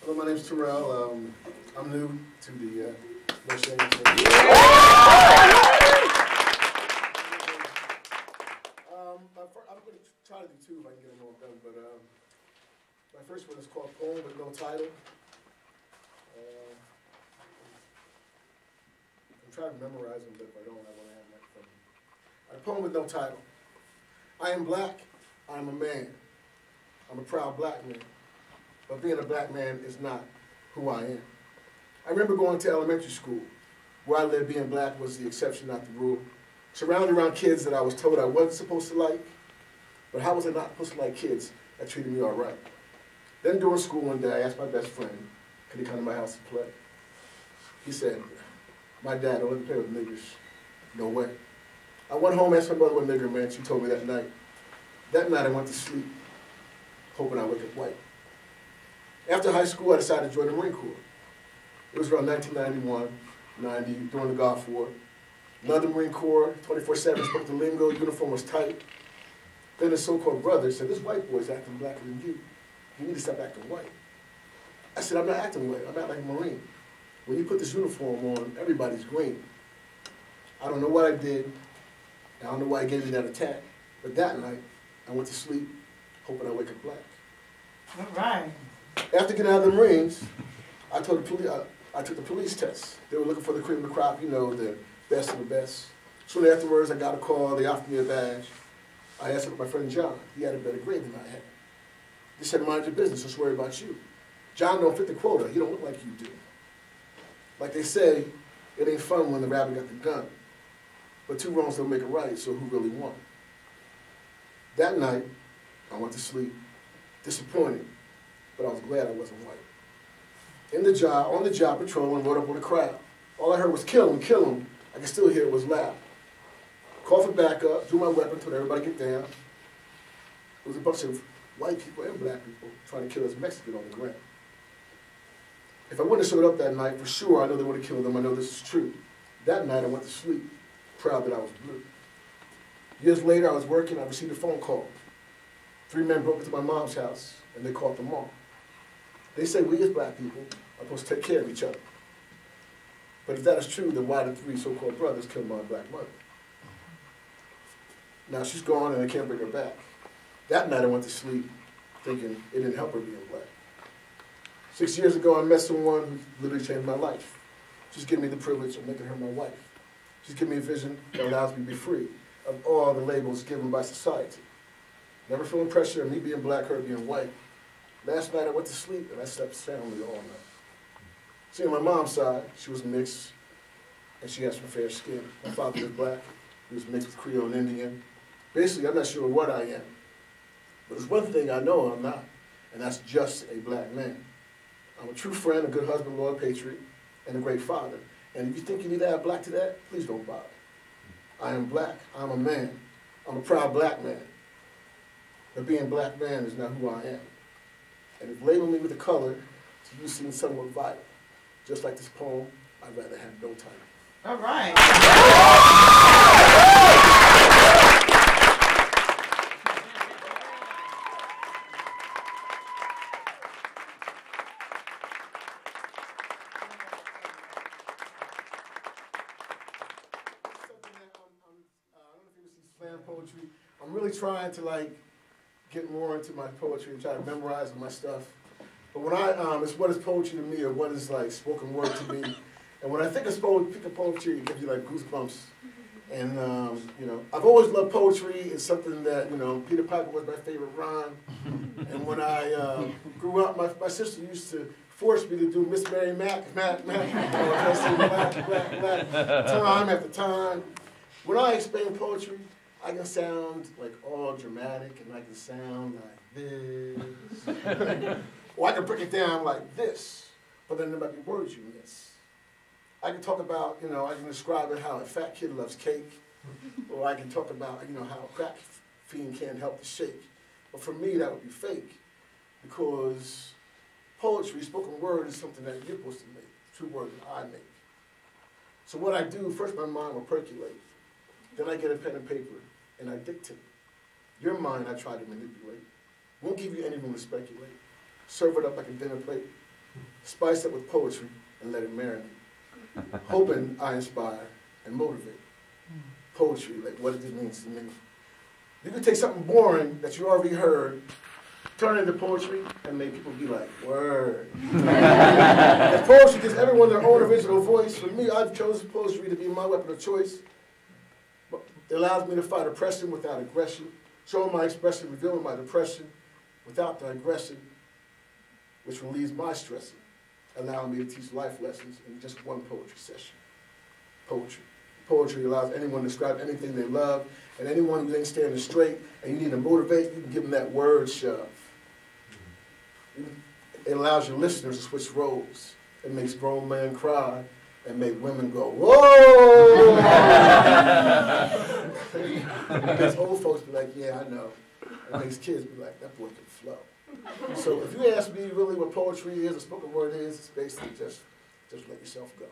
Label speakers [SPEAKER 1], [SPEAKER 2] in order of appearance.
[SPEAKER 1] Hello, my name's Terrell. I'm new to the Los Angeles. I'm going to try to do two if I can get them all done, but my first one is called Poem with No Title. I'm trying to memorize them, but if I don't, I want to have that fun. A poem with no title. I am black, I am a man. I'm a proud black man. But being a black man is not who I am. I remember going to elementary school. Where I lived, being black was the exception, not the rule. Surrounded around kids that I was told I wasn't supposed to like, but how was I not supposed to like kids that treated me all right? Then during school one day, I asked my best friend, could he come to my house to play? He said, my dad, don't let me play with niggers. No way. I went home, asked my mother what nigger meant. She told me that night. That night I went to sleep, hoping I'd wake up white. After high school, I decided to join the Marine Corps. It was around 1991, 90, during the Gulf War. London Marine Corps, 24/7, spoke the lingo, uniform was tight. Then the so-called brother said, this white boy's acting blacker than you. You need to stop acting white. I said, I'm not acting white, I'm not like a Marine. When you put this uniform on, everybody's green. I don't know what I did. I don't know why he gave me that attack. But that night, I went to sleep, hoping I'd wake up black.
[SPEAKER 2] All right.
[SPEAKER 1] After getting out of the Marines, I took the police test. They were looking for the cream of the crop, you know, the best of the best. Soon afterwards, I got a call. They offered me a badge. I asked my friend John. He had a better grade than I had. They said, mind your business. Let's worry about you. John don't fit the quota. He don't look like you do. Like they say, it ain't fun when the rabbit got the gun. But two wrongs don't make it right, so who really won? That night, I went to sleep, disappointed, but I was glad I wasn't white. On the job patrol, and rode up on the crowd. All I heard was kill him, kill him. I could still hear it was loud. Called for backup, drew my weapon, told everybody to get down. It was a bunch of white people and black people trying to kill us Mexican on the ground. If I wouldn't have showed up that night, for sure, I know they would have killed them. I know this is true. That night, I went to sleep, proud that I was blue. Years later, I was working, I received a phone call. 3 men broke into my mom's house, and they caught them all. They say we as black people are supposed to take care of each other. But if that is true, then why did 3 so-called brothers kill my black mother? Now she's gone and I can't bring her back. That night I went to sleep thinking it didn't help her being black. 6 years ago I met someone who literally changed my life. She's given me the privilege of making her my wife. She's given me a vision that allows me to be free of all the labels given by society. Never feeling pressure of me being black, her being white. Last night I went to sleep and I slept soundly all night. See, on my mom's side, she was mixed and she has some fair skin. My father was black, he was mixed with Creole and Indian. Basically, I'm not sure what I am. But there's one thing I know I'm not, and that's just a black man. I'm a true friend, a good husband, loyal patriot, and a great father. And if you think you need to add black to that, please don't bother. I am black, I'm a man. I'm a proud black man. But being black man is not who I am. And if labeling me with a color to you seems somewhat vital, just like this poem, I'd rather have no title.
[SPEAKER 2] All right.
[SPEAKER 1] Slam poetry. I'm really trying to get more into my poetry and try to memorize my stuff. But when it's what is poetry to me, or what is spoken word to me. And when I think of poetry, it gives you goosebumps. And I've always loved poetry. It's something that Peter Piper was my favorite rhyme. And when I grew up, my sister used to force me to do Miss Mary Mack, black, time after time. When I explain poetry, I can sound all dramatic, and I can sound like this. Or I can break it down like this, but then there might be words you miss. I can talk about, I can describe it how a fat kid loves cake, or I can talk about, how a crack fiend can't help to shake. But for me, that would be fake, because poetry, spoken word, is something that you're supposed to make, true word that I make. So what I do, first my mind will percolate. Then I get a pen and paper, and I dictate. Your mind I try to manipulate. Won't give you any room to speculate. Serve it up like a dinner plate. spice it with poetry, and let it marinate. Hoping I inspire and motivate. Poetry, like what it means to me. You can take something boring that you already heard, turn it into poetry, and make people be like, word. And poetry gives everyone their own original voice. For me, I've chosen poetry to be my weapon of choice. It allows me to fight oppression without aggression, showing my expression, revealing my depression without the aggression, which relieves my stressing, allowing me to teach life lessons in just one poetry session. Poetry. Poetry allows anyone to describe anything they love, and anyone who ain't standing straight and you need to motivate, you can give them that word shove. It allows your listeners to switch roles. It makes grown men cry and make women go, whoa! It makes old folks be like, yeah, I know. It makes kids be like, that boy can flow. So if you ask me really what poetry is, or spoken word is, it's basically just let yourself go.